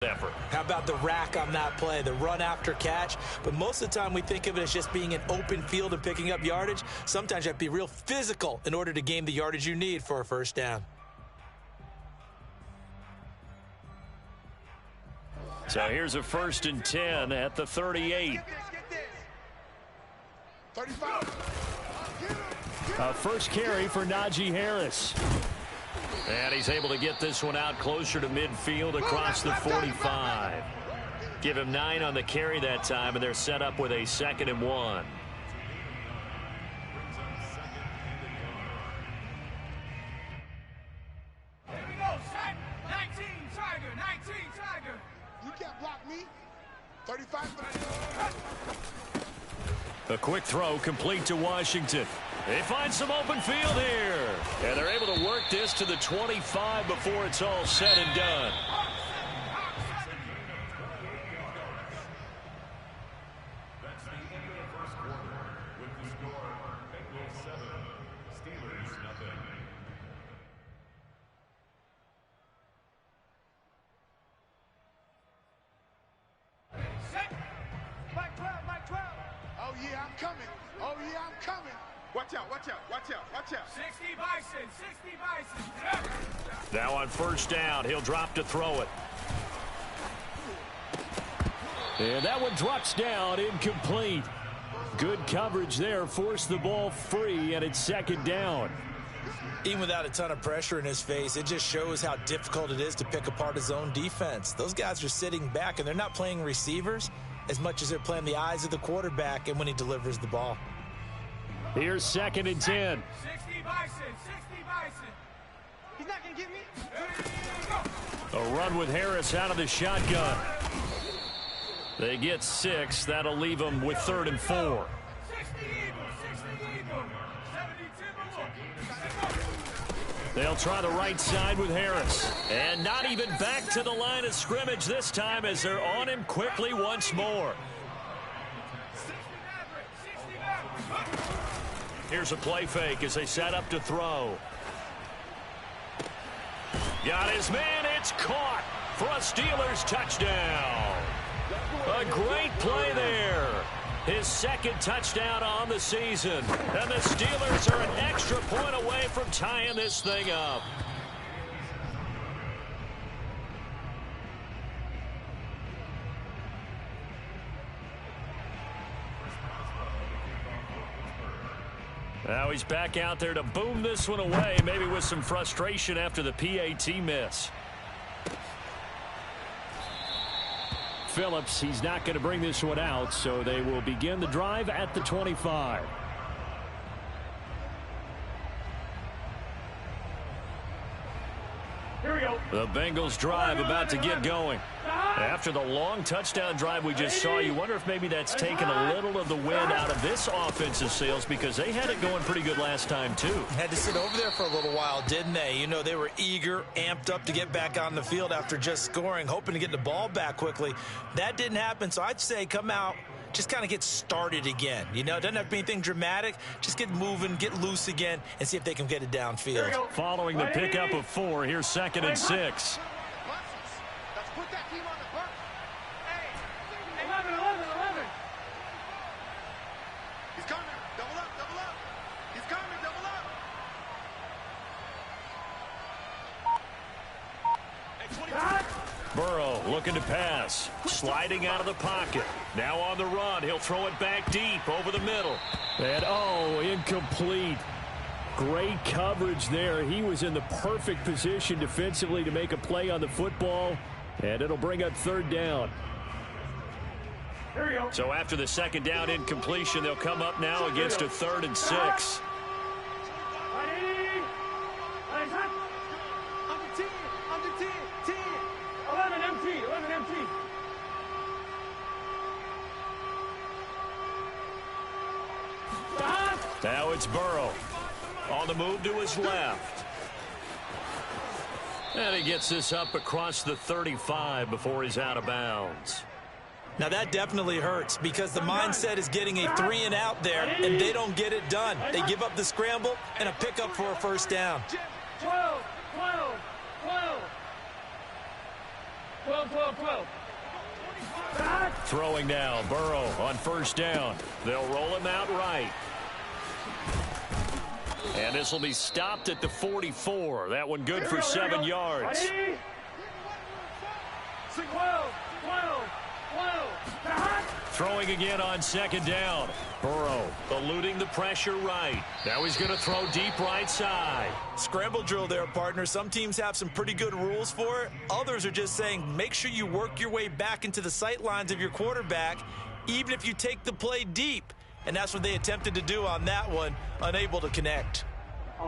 effort. How about the rack on that play, the run after catch? But most of the time we think of it as just being an open field and picking up yardage. Sometimes you have to be real physical in order to gain the yardage you need for a first down. So here's a 1st and 10 at the 38. 35. First carry for Najee Harris. And he's able to get this one out closer to midfield across the 45. Give him 9 on the carry that time, and they're set up with a 2nd and 1. Here we go, set. 19, Tiger, 19, Tiger. You can't block me. 35 for A quick throw complete to Washington. They find some open field here. And they're able to work this to the 25 before it's all said and done. That's the end of the first quarter with the score Bengals 7, Steelers nothing. set. Mike 12, Mike 12. Oh, yeah, I'm coming. Oh, yeah, I'm coming. Watch out, watch out, watch out, watch out. 60 Bison, 60 Bison. Now on first down, he'll drop to throw it. And that one drops down, incomplete. Good coverage there, forced the ball free, and it's 2nd down. Even without a ton of pressure in his face, it just shows how difficult it is to pick apart his own defense. Those guys are sitting back, and they're not playing receivers as much as they're playing the eyes of the quarterback and when he delivers the ball. Here's 2nd and 10. 60 Bison, 60 Bison. He's not going to get me. A run with Harris out of the shotgun. They get 6. That'll leave them with 3rd and 4. 60 Eagles, 60 Eagles. 70 They'll try the right side with Harris. And not even back to the line of scrimmage this time as they're on him quickly once more. Here's a play fake as they set up to throw. Got his man. It's caught for a Steelers touchdown. A great play there. His 2nd touchdown on the season. And the Steelers are an extra point away from tying this thing up. Now he's back out there to boom this one away, maybe with some frustration after the PAT miss. Phillips, he's not going to bring this one out, so they will begin the drive at the 25. Here we go. The Bengals drive about to get going. After the long touchdown drive we just saw, you wonder if maybe that's taken a little of the wind out of this offensive sails because they had it going pretty good last time too. Had to sit over there for a little while, didn't they? You know, they were eager, amped up to get back on the field after just scoring, hoping to get the ball back quickly. That didn't happen, so I'd say come out, just kind of get started again. You know, it doesn't have to be anything dramatic. Just get moving, get loose again, and see if they can get it downfield. Following the pickup of 4, here's 2nd and 6. Let's put that team on the park. Hey, 11, 11, 11. He's coming. Double up, double up. He's coming, double up. Hey, 20. Burrow looking to pass. Sliding out of the pocket. Now on the run. He'll throw it back deep over the middle. And, incomplete. Great coverage there. He was in the perfect position defensively to make a play on the football. And it'll bring up 3rd down. Here we go. So after the 2nd down incompletion, they'll come up now against a 3rd and 6. Under 10, 10. 11 empty, 11 empty. Now it's Burrow. On the move to his left. And he gets this up across the 35 before he's out of bounds. Now that definitely hurts because the mindset is getting a 3 and out there, and they don't get it done. They give up the scramble and a pickup for a first down. 12, 12, 12. 12. Throwing now, Burrow on first down. They'll roll him out right. And this will be stopped at the 44. That one good for 7 yards. 12. Throwing again on second down. Burrow eluding the pressure right. Now he's going to throw deep right side. Scramble drill there, partner. Some teams have some pretty good rules for it. Others are just saying make sure you work your way back into the sight lines of your quarterback, even if you take the play deep. And that's what they attempted to do on that one, unable to connect.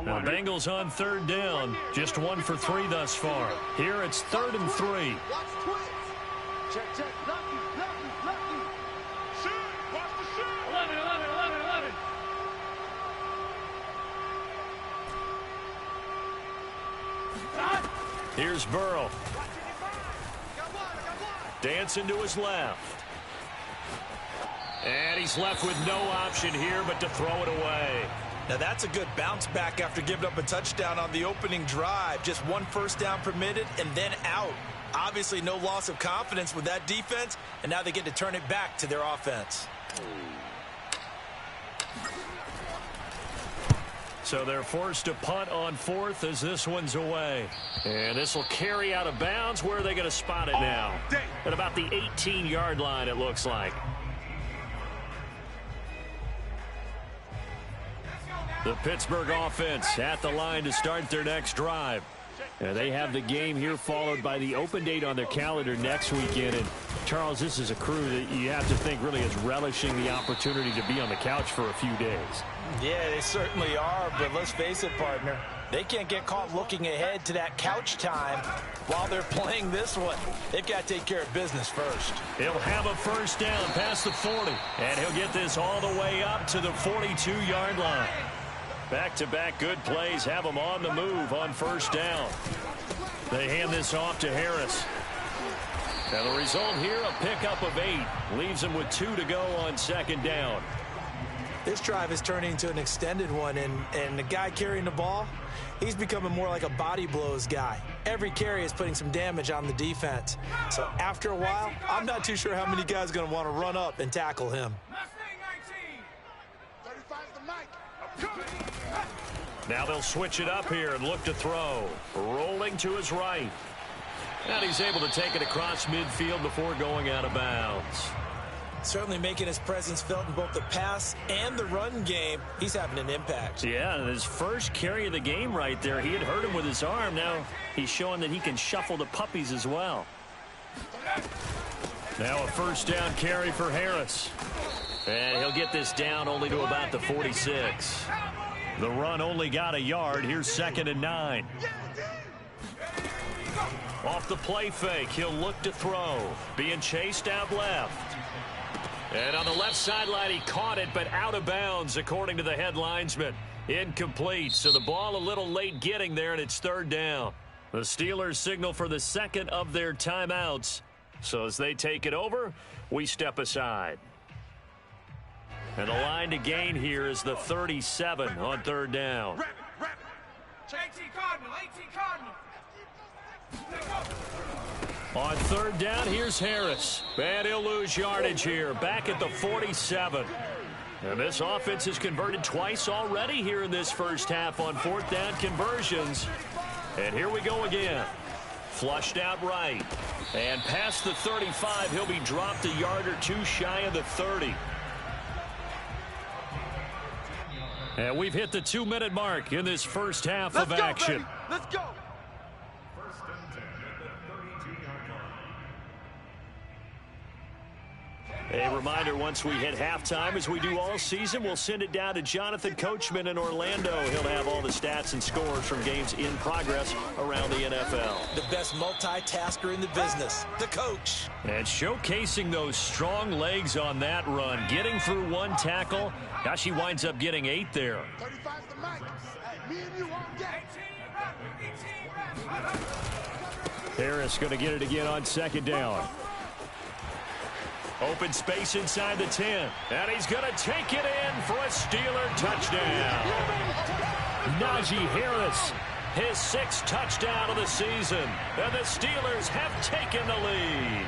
Now Bengals on third down. Just 1 for 3 thus far. Here it's 3rd and 3. Watch twins. Check. Lucky. Shoot. Watch the shoot. 11. Here's Burrow. Dancing to his left. And he's left with no option here but to throw it away. Now that's a good bounce back after giving up a touchdown on the opening drive. Just 1 first down permitted and then out. Obviously no loss of confidence with that defense, and now they get to turn it back to their offense. So they're forced to punt on 4th as this one's away. And this will carry out of bounds. Where are they going to spot it now? At about the 18-yard line, it looks like. The Pittsburgh offense at the line to start their next drive. And they have the game here followed by the open date on their calendar next weekend. And Charles, this is a crew that you have to think really is relishing the opportunity to be on the couch for a few days. Yeah, they certainly are, but let's face it, partner. They can't get caught looking ahead to that couch time while they're playing this one. They've got to take care of business first. He'll have a first down past the 40, and he'll get this all the way up to the 42-yard line. Back-to-back good plays have them on the move on first down. They hand this off to Harris. And the result here, a pickup of 8. Leaves them with 2 to go on second down. This drive is turning into an extended one, and the guy carrying the ball, he's becoming more like a body blows guy. Every carry is putting some damage on the defense. So after a while, I'm not too sure how many guys are going to want to run up and tackle him. Now they'll switch it up here and look to throw. Rolling to his right. And he's able to take it across midfield before going out of bounds. Certainly making his presence felt in both the pass and the run game. He's having an impact. Yeah, and his first carry of the game right there, he had hurt him with his arm. Now he's showing that he can shuffle the puppies as well. Now a first down carry for Harris. And he'll get this down only to about the 46. The run only got a yard. Here's 2nd and 9. Off the play fake, he'll look to throw. Being chased out left. And on the left sideline, he caught it, but out of bounds, according to the head linesman. Incomplete, so the ball a little late getting there, and it's 3rd down. The Steelers signal for the second of their timeouts. So as they take it over, we step aside. And the line to gain here is the 37 on 3rd down. 18 Cardinal. On 3rd down, here's Harris. And he'll lose yardage here, back at the 47. And this offense has converted twice already here in this first half on 4th down conversions. And here we go again. Flushed out right. And past the 35, he'll be dropped a yard or 2 shy of the 30. And we've hit the 2-minute mark in this first half of action. Baby. Let's go. First and 10 at the 32-yard line. A reminder, once we hit halftime, as we do all season, we'll send it down to Jonathan Coachman in Orlando. He'll have all the stats and scores from games in progress around the NFL. The best multitasker in the business, the coach. And showcasing those strong legs on that run, getting through 1 tackle. Gosh, he winds up getting 8 there. 35's the mic. Hey, me and you on deck. Harris going to get it again on 2nd down. Open space inside the 10. And he's going to take it in for a Steeler touchdown. Najee Harris His 6th touchdown of the season. And the Steelers have taken the lead.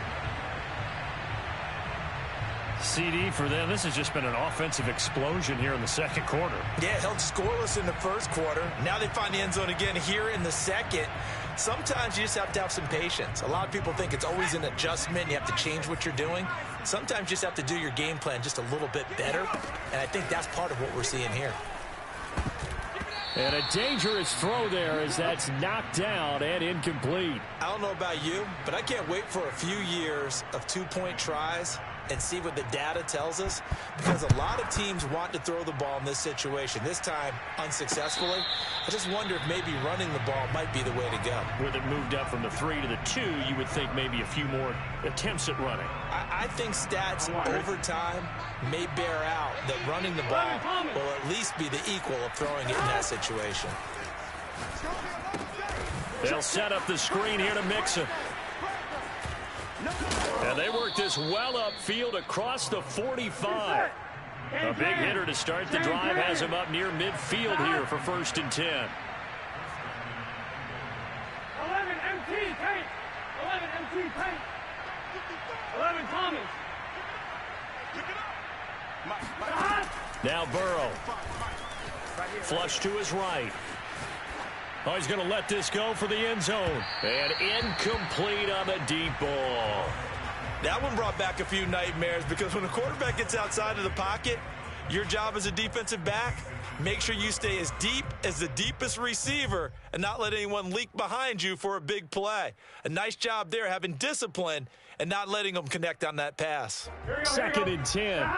CD for them. This has just been an offensive explosion here in the second quarter. Yeah, held scoreless in the first quarter. Now they find the end zone again here in the second. Sometimes you just have to have some patience. A lot of people think it's always an adjustment. You have to change what you're doing. Sometimes you just have to do your game plan just a little bit better. And I think that's part of what we're seeing here. And a dangerous throw there as that's knocked down and incomplete. I don't know about you, but I can't wait for a few years of two-point tries and see what the data tells us, because a lot of teams want to throw the ball in this situation. This time, unsuccessfully. I just wonder if maybe running the ball might be the way to go. With it moved up from the 3 to the 2, you would think maybe a few more attempts at running. I think stats over time may bear out that running the ball will at least be the equal of throwing it in that situation. They'll set up the screen here to Mixon. And they work this well upfield across the 45. A big hitter to start the drive has him up near midfield here for 1st and 10. 11 MT paint. 11 MT paint. 11 Thomas. Now Burrow. Flush to his right. Oh, he's going to let this go for the end zone. And incomplete on the deep ball. That one brought back a few nightmares, because when a quarterback gets outside of the pocket, your job as a defensive back, make sure you stay as deep as the deepest receiver and not let anyone leak behind you for a big play. A nice job there, having discipline and not letting them connect on that pass. 2nd and 10.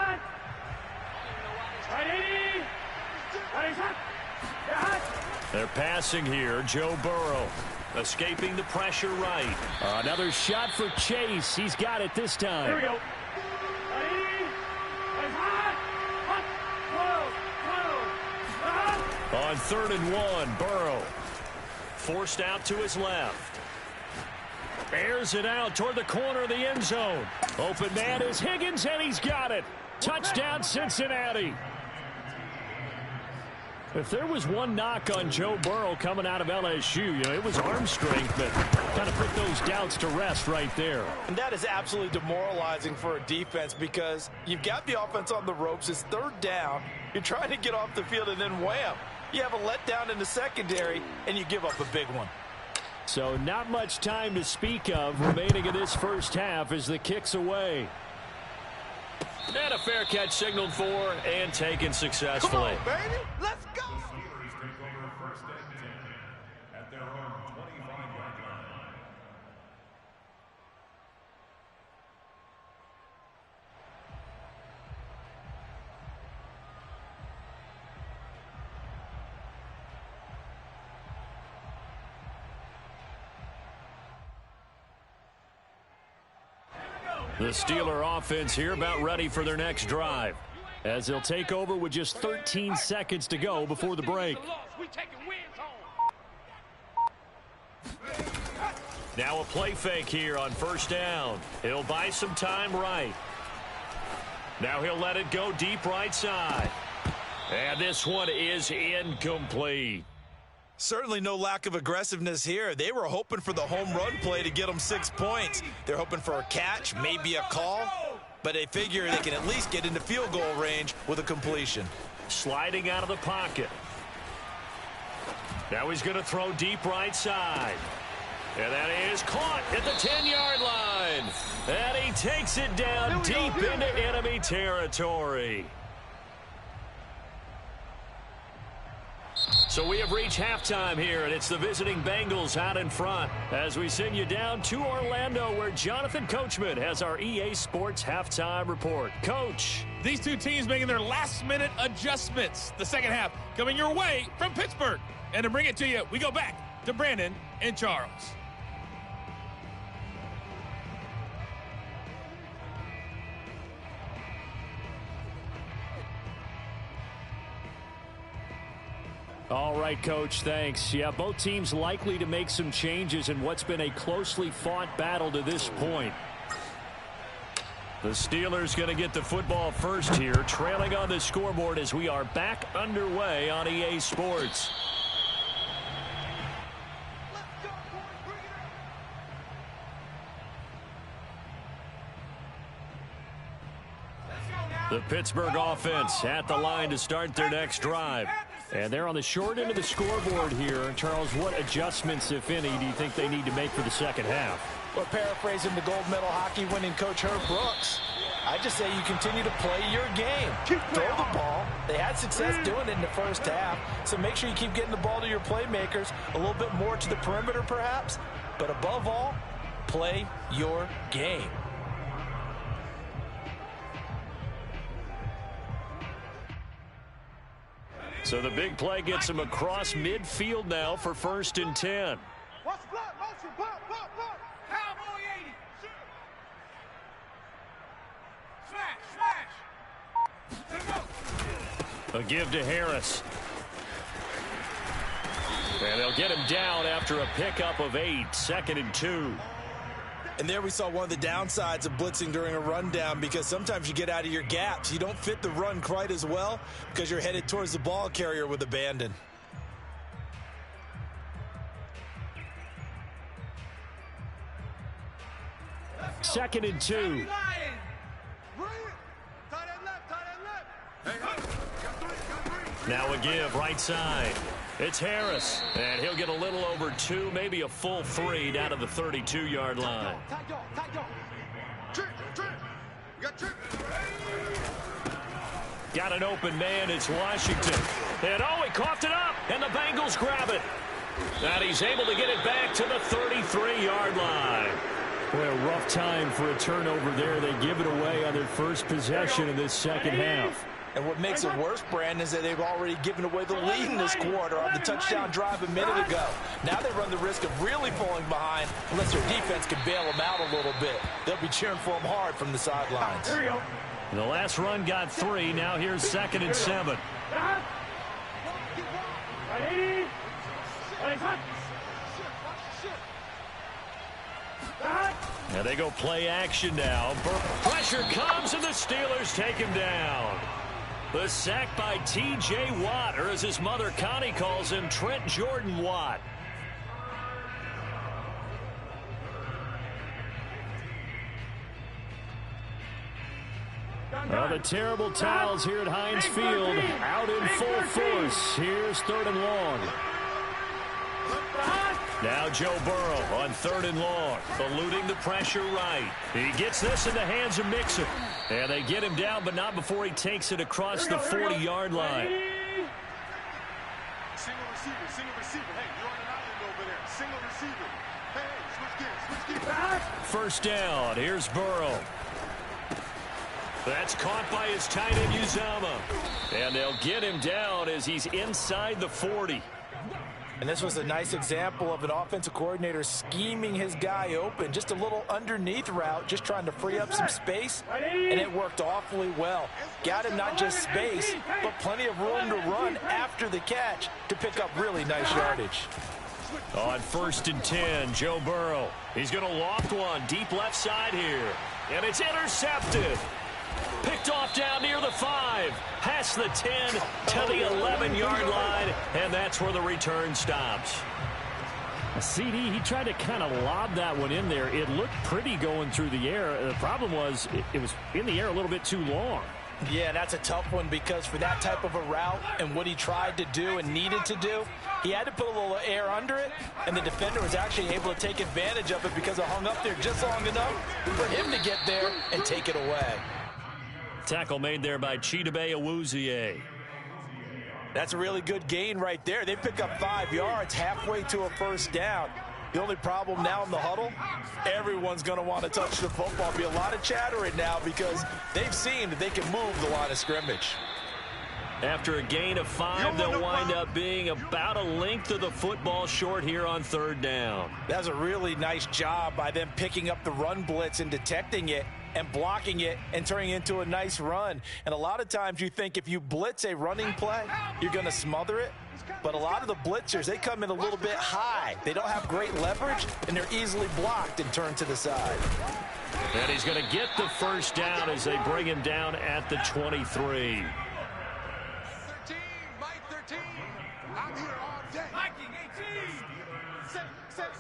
They're passing here. Joe Burrow escaping the pressure right. Another shot for Chase. He's got it this time. Here we go. On 3rd and 1, Burrow forced out to his left. Airs it out toward the corner of the end zone. Open man is Higgins, and he's got it. Touchdown, Cincinnati. If there was one knock on Joe Burrow coming out of LSU, it was arm strength that kind of put those doubts to rest right there. And that is absolutely demoralizing for a defense, because you've got the offense on the ropes. It's 3rd down. You're trying to get off the field, and then wham, you have a letdown in the secondary, and you give up a big one. So not much time to speak of remaining in this first half as the kick's away. And a fair catch signaled for and taken successfully. Come on, baby. Let's go. The Steelers take over 1st and 10 at their own 25-yard line. The Steeler offense here about ready for their next drive, as they'll take over with just 13 seconds to go before the break. Now a play fake here on 1st down. He'll buy some time right. Now he'll let it go deep right side. And this one is incomplete. Certainly no lack of aggressiveness here. They were hoping for the home run play to get them 6 points. They're hoping for a catch, maybe a call, but they figure they can at least get into field goal range with a completion. Sliding out of the pocket. Now he's going to throw deep right side. And that is caught at the 10-yard line. And he takes it down deep into enemy territory. So we have reached halftime here, and it's the visiting Bengals out in front as we send you down to Orlando, where Jonathan Coachman has our EA Sports halftime report. Coach. These two teams making their last-minute adjustments. The second half coming your way from Pittsburgh. And to bring it to you, we go back to Brandon and Charles. All right, Coach, thanks. Yeah, both teams likely to make some changes in what's been a closely fought battle to this point. The Steelers going to get the football first here, trailing on the scoreboard as we are back underway on EA Sports. The Pittsburgh offense at the line to start their next drive. And they're on the short end of the scoreboard here. Charles, what adjustments, if any, do you think they need to make for the second half? Well, paraphrasing the gold medal hockey winning coach Herb Brooks, I just say you continue to play your game. Throw the ball. They had success doing it in the first half, so make sure you keep getting the ball to your playmakers, a little bit more to the perimeter perhaps, but above all, play your game. So the big play gets him across midfield now for 1st and 10. Watch block, motion, block. Cowboy 80. Smash. A give to Harris. And they'll get him down after a pickup of 8, 2nd and 2. And there we saw one of the downsides of blitzing during a rundown, because sometimes you get out of your gaps. You don't fit the run quite as well because you're headed towards the ball carrier with abandon. Second and 2. Now a give right side. It's Harris, and he'll get a little over 2, maybe a full 3 down to the 32-yard line. Got an open man, it's Washington. And oh, he coughed it up, and the Bengals grab it. And he's able to get it back to the 33-yard line. Boy, a rough time for a turnover there. They give it away on their first possession in this second half. And what makes it worse, Brandon, is that they've already given away the lead in this quarter on the touchdown drive a minute ago. Now they run the risk of really falling behind unless their defense can bail them out a little bit. They'll be cheering for them hard from the sidelines. The last run got 3. Now here's 2nd and 7. And they go play action now. Pressure comes, and the Steelers take him down. The sack by T.J. Watt, or as his mother Connie calls him, Trent Jordan Watt. Well, the terrible towels here at Heinz Field out in full force. Here's 3rd and long. Now Joe Burrow on 3rd and long, eluding the pressure right. He gets this in the hands of Mixon. And they get him down, but not before he takes it across the 40-yard line. Single receiver. Hey, you're on an island over there. Single receiver. Hey, switch gears. First down, here's Burrow. That's caught by his tight end, Uzomah. And they'll get him down as he's inside the 40. And this was a nice example of an offensive coordinator scheming his guy open. Just a little underneath route, just trying to free up some space, and it worked awfully well. Got him not just space, but plenty of room to run after the catch to pick up really nice yardage. On 1st and 10, Joe Burrow. He's going to loft one deep left side here. And it's intercepted. Picked off down near the 5, past the 10 to the 11-yard line, and that's where the return stops. A CD, he tried to kind of lob that one in there. It looked pretty going through the air. The problem was it was in the air a little bit too long. Yeah, that's a tough one because for that type of a route and what he tried to do and needed to do, he had to put a little air under it, and the defender was actually able to take advantage of it because it hung up there just long enough for him to get there and take it away. Tackle made there by Chidobe Awuzie. That's a really good gain right there. They pick up 5 yards halfway to a first down. The only problem now in the huddle, everyone's going to want to touch the football. Be a lot of chattering now because they've seen that they can move the line of scrimmage. After a gain of 5, they'll wind up being about a length of the football short here on 3rd down. That's a really nice job by them picking up the run blitz and detecting it and blocking it and turning it into a nice run. And a lot of times you think if you blitz a running play, you're going to smother it. But a lot of the blitzers, they come in a little bit high. They don't have great leverage, and they're easily blocked and turned to the side. And he's going to get the first down as they bring him down at the 23. 13, Mike 13. I'm here all day. Viking 18. Set.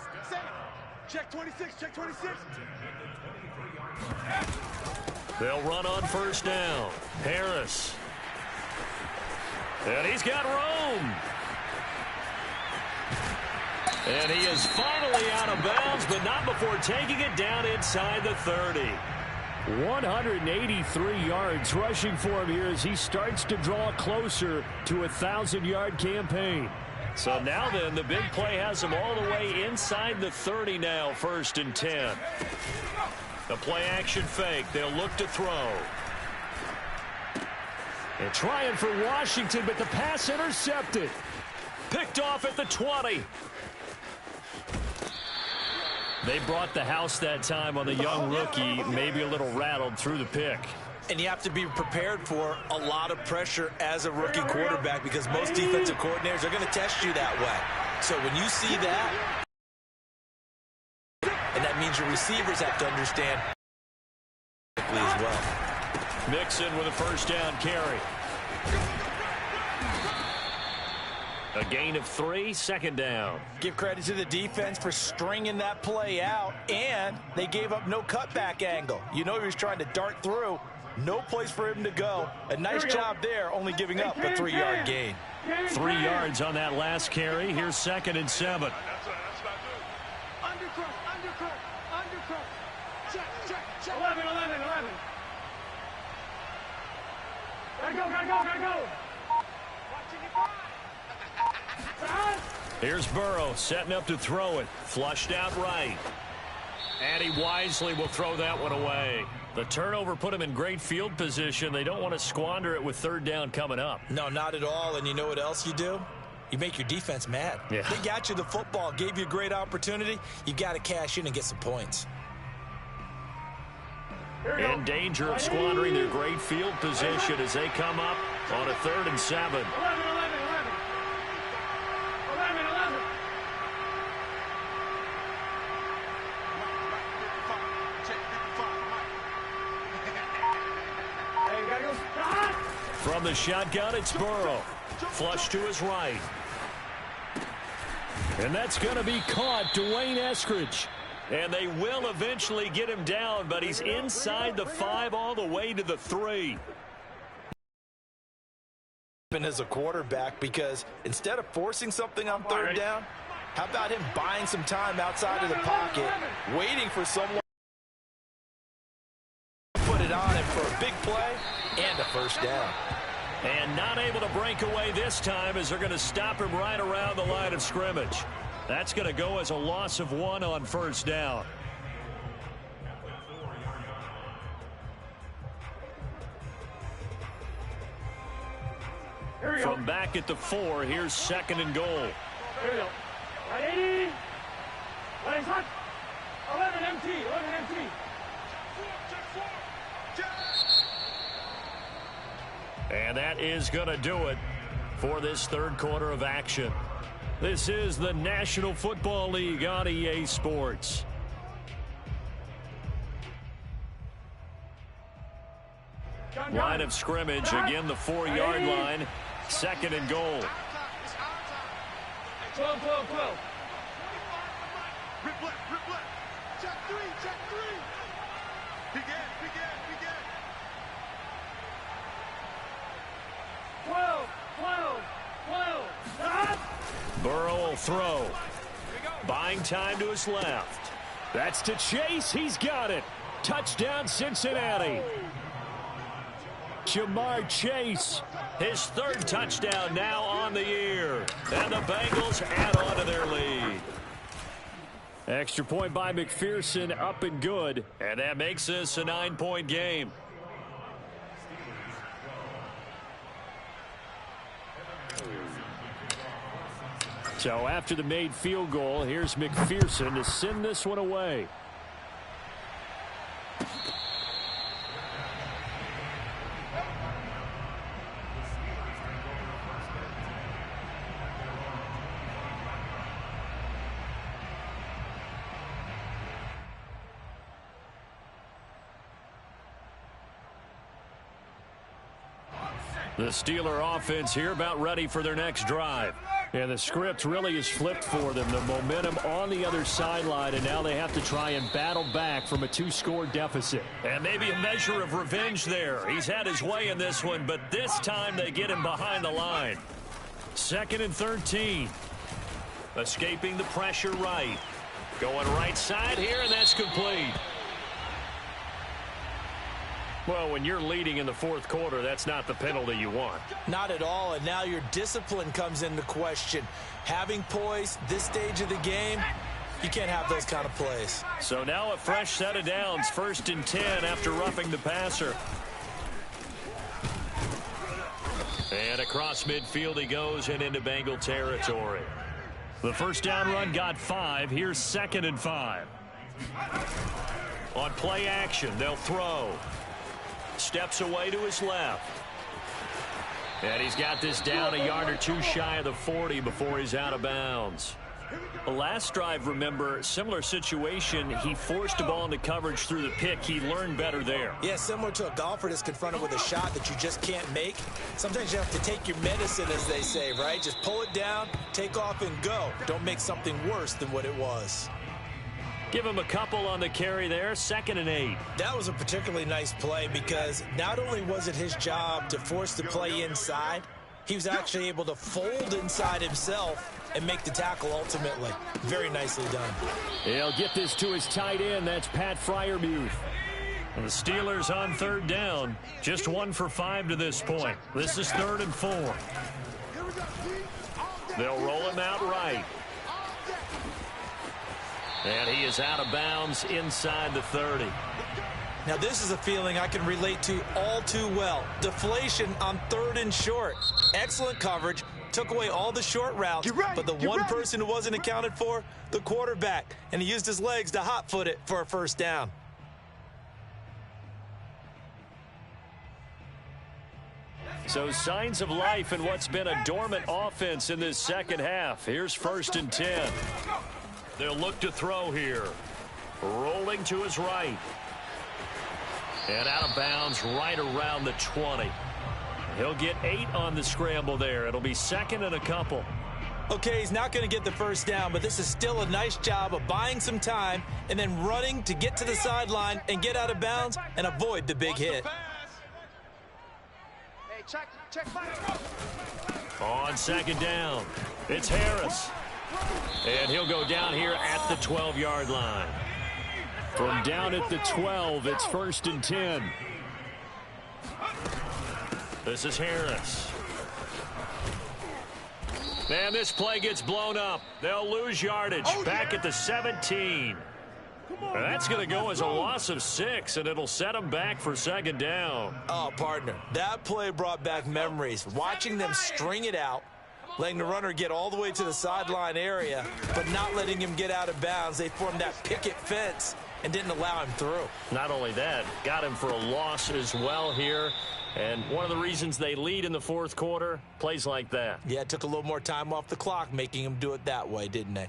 Check 26, check 26. They'll run on first down. Harris. And he's got room. And he is finally out of bounds, but not before taking it down inside the 30. 183 yards rushing for him here as he starts to draw closer to a 1,000-yard campaign. So now then, the big play has him all the way inside the 30 now, 1st and 10. The play-action fake. They'll look to throw. And trying for Washington, but the pass intercepted. Picked off at the 20. They brought the house that time on the young rookie, maybe a little rattled through the pick. And you have to be prepared for a lot of pressure as a rookie quarterback because most defensive coordinators are going to test you that way. So when you see that, and that means your receivers have to understand as well. Mixon with a first down carry. A gain of 3, 2nd down. Give credit to the defense for stringing that play out, and they gave up no cutback angle. You know he was trying to dart through. No place for him to go. A nice job there, only giving up a 3-yard gain. 3 yards on that last carry. Here's 2nd and 7. Undercut. Check. 11. Gotta go. Here's Burrow setting up to throw it. Flushed out right. And he wisely will throw that one away. The turnover put him in great field position. They don't want to squander it with 3rd down coming up. No, not at all. And you know what else you do? You make your defense mad. Yeah. They got you the football, gave you a great opportunity. You got to cash in and get some points. In danger of squandering their great field position as they come up on a 3rd and 7. 11. From the shotgun, it's Burrow. Flush to his right. And that's going to be caught. Dwayne Eskridge. And they will eventually get him down, but he's inside the 5 all the way to the 3. As a quarterback, because instead of forcing something on 3rd down, how about him buying some time outside of the pocket, waiting for someone to put it on him for a big play and a 1st down. And not able to break away this time as they're going to stop him right around the line of scrimmage. That's going to go as a loss of 1 on 1st down. From back at the 4, here's 2nd and goal. Here we go. Right 80. Legs hot. 11 MT. And that is going to do it for this 3rd quarter of action. This is the National Football League on EA Sports. Line of scrimmage, again the 4-yard line. 2nd and goal. 12. Rip left. Check three. Begin. 12. Stop. Burrow will throw. Buying time to his left. That's to Chase. He's got it. Touchdown, Cincinnati. Jamar Chase. His 3rd touchdown now on the year. And the Bengals add on to their lead. Extra point by McPherson, up and good. And that makes this a 9-point game. So after the made field goal, here's McPherson to send this one away. The Steeler offense here about ready for their next drive. And the script really is flipped for them. The momentum on the other sideline, and now they have to try and battle back from a 2-score deficit. And maybe a measure of revenge there. He's had his way in this one, but this time they get him behind the line. 2nd and 13. Escaping the pressure right. Going right side here, and that's complete. Well, when you're leading in the 4th quarter, that's not the penalty you want. Not at all, and now your discipline comes into question. Having poise this stage of the game, you can't have those kind of plays. So now a fresh set of downs, 1st and 10 after roughing the passer. And across midfield he goes and into Bengal territory. The first down run got 5. Here's 2nd and 5. On play action, they'll throw. Steps away to his left. And he's got this down a yard or 2 shy of the 40 before he's out of bounds. The last drive, remember, similar situation. He forced a ball into coverage through the pick. He learned better there. Yeah, similar to a golfer that's confronted with a shot that you just can't make. Sometimes you have to take your medicine, as they say, right? Just pull it down, take off, and go. Don't make something worse than what it was. Give him a couple on the carry there. 2nd and 8. That was a particularly nice play because not only was it his job to force the play inside, he was actually able to fold inside himself and make the tackle ultimately. Very nicely done. He'll get this to his tight end. That's Pat Freiermuth. And the Steelers on 3rd down. Just 1 for 5 to this point. This is 3rd and 4. They'll roll him out right. And he is out of bounds inside the 30. Now this is a feeling I can relate to all too well. Deflation on 3rd and short. Excellent coverage. Took away all the short routes. But the one person who wasn't accounted for, the quarterback. And he used his legs to hot-foot it for a first down. So signs of life in what's been a dormant offense in this second half. Here's 1st and 10. They'll look to throw here. Rolling to his right. And out of bounds right around the 20. He'll get 8 on the scramble there. It'll be 2nd and a couple. Okay, he's not going to get the first down, but this is still a nice job of buying some time and then running to get to the sideline and get out of bounds and avoid the big hit. Hey, check. On 2nd down, it's Harris. And he'll go down here at the 12-yard line. From down at the 12, it's 1st and 10. This is Harris. And this play gets blown up. They'll lose yardage back at the 17. That's going to go as a loss of 6, and it'll set them back for 2nd down. Oh, partner, that play brought back memories. Watching them string it out, letting the runner get all the way to the sideline area, but not letting him get out of bounds. They formed that picket fence and didn't allow him through. Not only that, got him for a loss as well here. And one of the reasons they lead in the 4th quarter, plays like that. Yeah, it took a little more time off the clock making him do it that way, didn't they?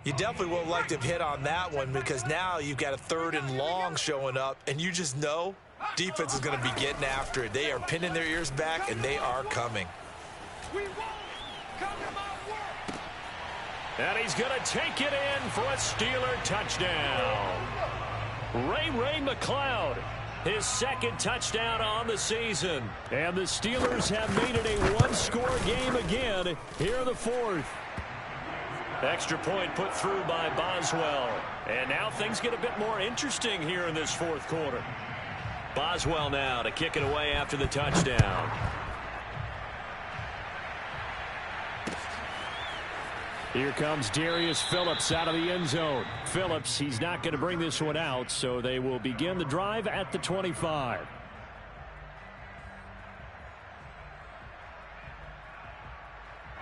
You definitely would have liked to have hit on that one because now you've got a 3rd and long showing up, and you just know defense is going to be getting after it. They are pinning their ears back, and they are coming. And he's going to take it in for a Steeler touchdown. Ray McCloud, his 2nd touchdown on the season. And the Steelers have made it a 1-score game again here in the 4th. Extra point put through by Boswell. And now things get a bit more interesting here in this 4th quarter. Boswell now to kick it away after the touchdown. Here comes Darius Phillips out of the end zone. Phillips, he's not going to bring this one out, so they will begin the drive at the 25.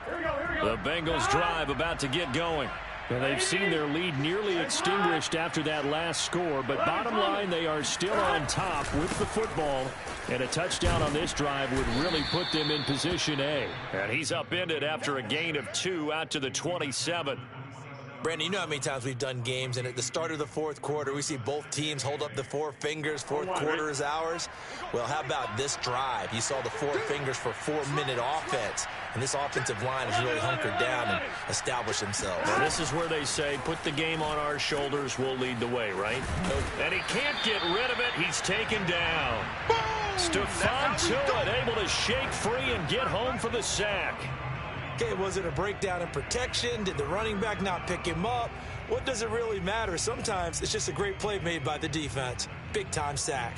The Bengals drive about to get going. And they've seen their lead nearly extinguished after that last score, but bottom line, they are still on top with the football, and a touchdown on this drive would really put them in position A. And he's upended after a gain of 2 out to the 27. Brandon, you know how many times we've done games, and at the start of the fourth quarter, we see both teams hold up the four fingers, fourth quarter is ours. Well, how about this drive? You saw the four fingers for 4-minute offense, and this offensive line has really hunkered down and established themselves. Well, this is where they say, put the game on our shoulders, we'll lead the way, right? And he can't get rid of it. He's taken down. Stephon Tuitt able to shake free and get home for the sack. Okay, was it a breakdown in protection? Did the running back not pick him up? What does it really matter? Sometimes it's just a great play made by the defense. Big-time sack.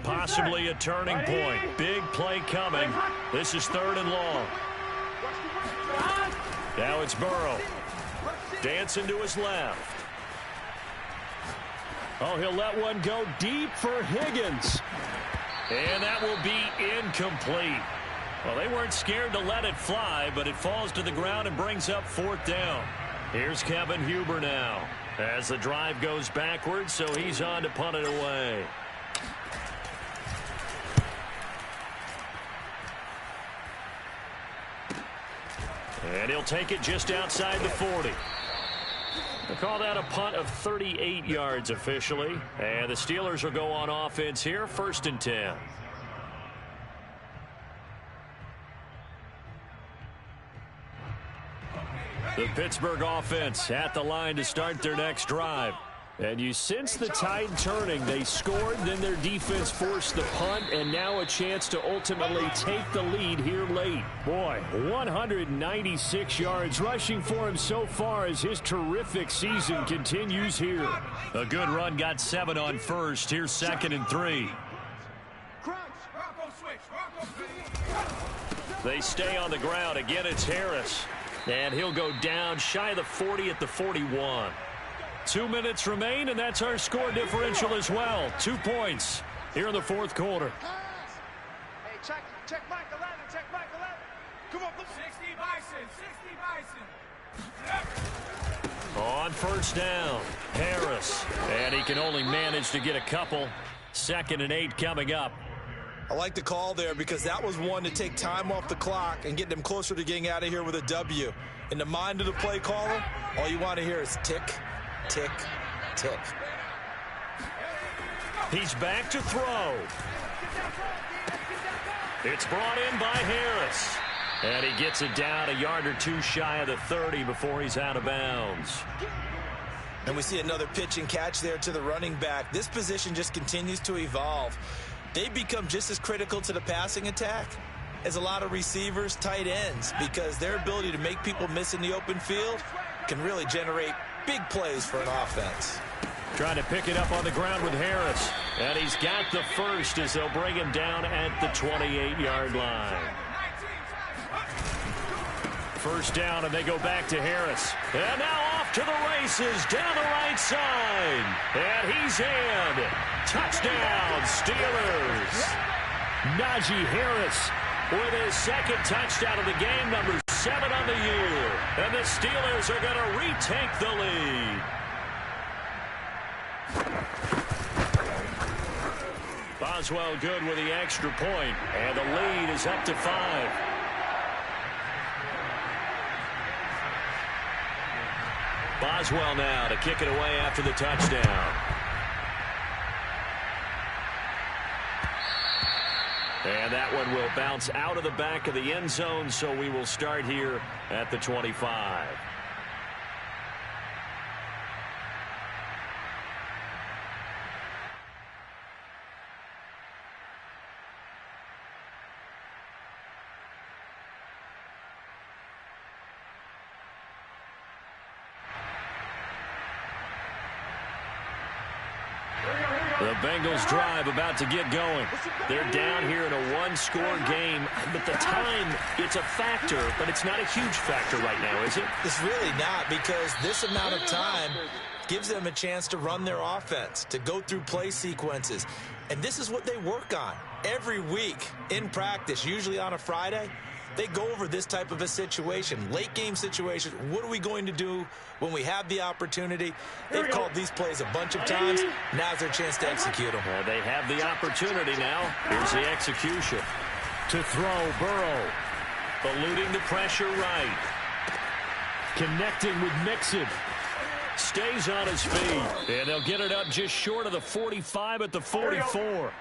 Possibly a turning point. Big play coming. This is 3rd and long. Now it's Burrow. Dancing to his left. Oh, he'll let one go deep for Higgins. And that will be incomplete. Well, they weren't scared to let it fly, but it falls to the ground and brings up 4th down. Here's Kevin Huber now as the drive goes backwards, so he's on to punt it away. And he'll take it just outside the 40. They call that a punt of 38 yards officially. And the Steelers will go on offense here, 1st and 10. The Pittsburgh offense at the line to start their next drive. And you sense the tide turning. They scored, then their defense forced the punt, and now a chance to ultimately take the lead here late. Boy, 196 yards rushing for him so far as his terrific season continues here. A good run, got 7 on first. Here's 2nd and 3. They stay on the ground. Again, it's Harris. And he'll go down shy of the 40 at the 41. 2 minutes remain, and that's our score differential as well. 2 points here in the 4th quarter. Hey, check Mike 11, check Mike 11. Come on, 60 Bison. On 1st down, Harris. And he can only manage to get a couple. 2nd and 8 coming up. I like the call there because that was one to take time off the clock and get them closer to getting out of here with a W. In the mind of the play caller, all you want to hear is tick, tick, tick. He's back to throw. It's brought in by Harris. And he gets it down a yard or 2 shy of the 30 before he's out of bounds. And we see another pitch and catch there to the running back. This position just continues to evolve. They become just as critical to the passing attack as a lot of receivers, tight ends, because their ability to make people miss in the open field can really generate big plays for an offense. Trying to pick it up on the ground with Harris. And he's got the first as they'll bring him down at the 28-yard line. 1st down, and they go back to Harris. And now off to the races down the right side. And he's in. Touchdown, Steelers. Najee Harris with his 2nd touchdown of the game, number 7 on the year. And the Steelers are going to retake the lead. Boswell good with the extra point, and the lead is up to 5. Boswell now to kick it away after the touchdown. And that one will bounce out of the back of the end zone, so we will start here at the 25. The Bengals drive about to get going. They're down here in a 1-score game, but the time, it's a factor, but it's not a huge factor right now, is it? It's really not, because this amount of time gives them a chance to run their offense, to go through play sequences. And this is what they work on every week in practice, usually on a Friday. They go over this type of a situation, late game situation. What are we going to do when we have the opportunity? They've called these plays a bunch of times. Now's their chance to execute them. They have the opportunity now. Here's the execution. To throw, Burrow. Eluding the pressure right. Connecting with Mixon. Stays on his feet. And they'll get it up just short of the 45 at the 44.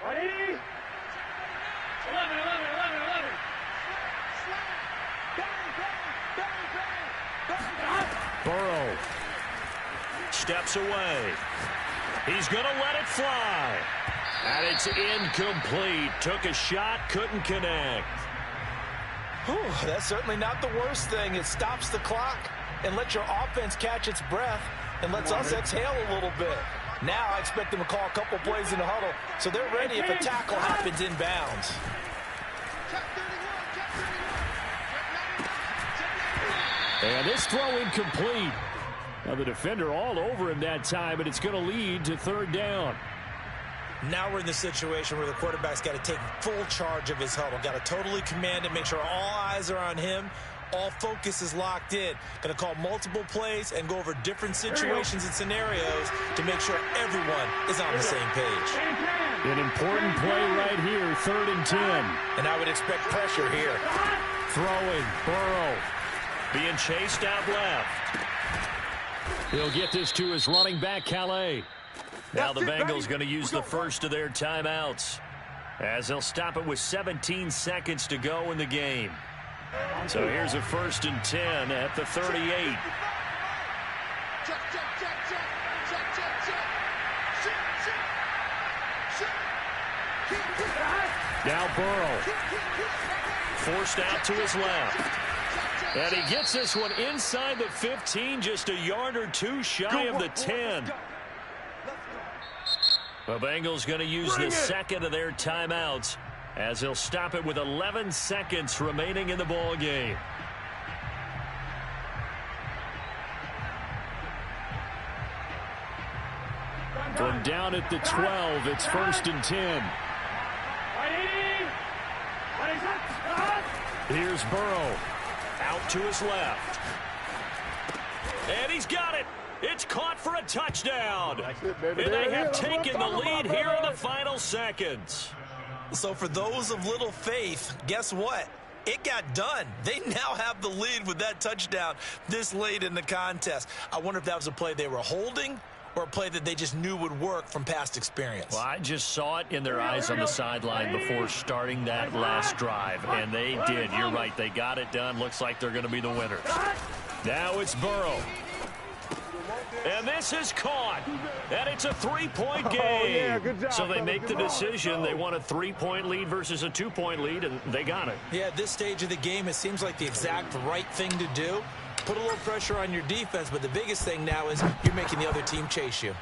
Burrow steps away. He's going to let it fly. And it's incomplete. Took a shot, couldn't connect. Whew, that's certainly not the worst thing. It stops the clock and lets your offense catch its breath and lets us exhale a little bit. Now I expect them to call a couple plays in the huddle so they're ready if a tackle happens inbounds. And this throw incomplete. Now the defender all over him that time, but it's going to lead to third down. Now we're in the situation where the quarterback's got to take full charge of his huddle. Got to totally command it, make sure all eyes are on him. All focus is locked in. Going to call multiple plays and go over different situations and scenarios to make sure everyone is on the same page. An important play right here, 3rd and 10. And I would expect pressure here. Throwing, Burrow. Being chased out left. He'll get this to his running back, Calais. Now the Bengals going to use the first of their timeouts as they'll stop it with 17 seconds to go in the game. So here's a 1st and 10 at the 38. Now Burrow forced out to his left. And he gets this one inside the 15, just a yard or two shy of the 10. The Bengals going to use the second of their timeouts as they'll stop it with 11 seconds remaining in the ball game. From down at the 12, it's 1st and 10. Here's Burrow. Out to his left. And he's got it. It's caught for a touchdown. And they have taken the lead here in the final seconds. So for those of little faith, guess what? It got done. They now have the lead with that touchdown this late in the contest. I wonder if that was a play they were holding or a play that they just knew would work from past experience. Well, I just saw it in their eyes on the sideline before starting that last drive, and they did. You're right. They got it done. Looks like they're going to be the winners. Now it's Burrow. And this is caught. And it's a 3-point game. So they make the decision. They want a 3-point lead versus a 2-point lead, and they got it. Yeah, at this stage of the game, it seems like the exact right thing to do. Put a little pressure on your defense, but the biggest thing now is you're making the other team chase you.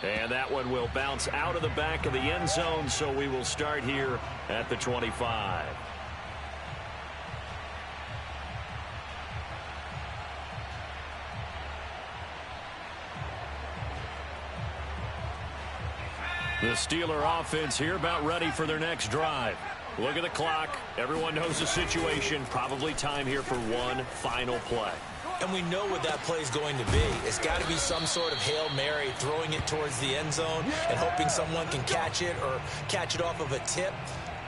And that one will bounce out of the back of the end zone, so we will start here at the 25. The Steeler offense here about ready for their next drive. Look at the clock. Everyone knows the situation. Probably time here for one final play. And we know what that play is going to be. It's got to be some sort of Hail Mary, throwing it towards the end zone and hoping someone can catch it or catch it off of a tip.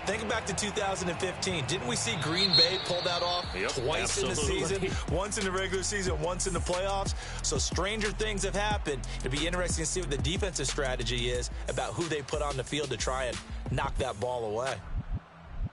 Think back to 2015. Didn't we see Green Bay pull that off twice in the season? Once in the regular season, once in the playoffs. So stranger things have happened. It'll be interesting to see what the defensive strategy is about who they put on the field to try and knock that ball away.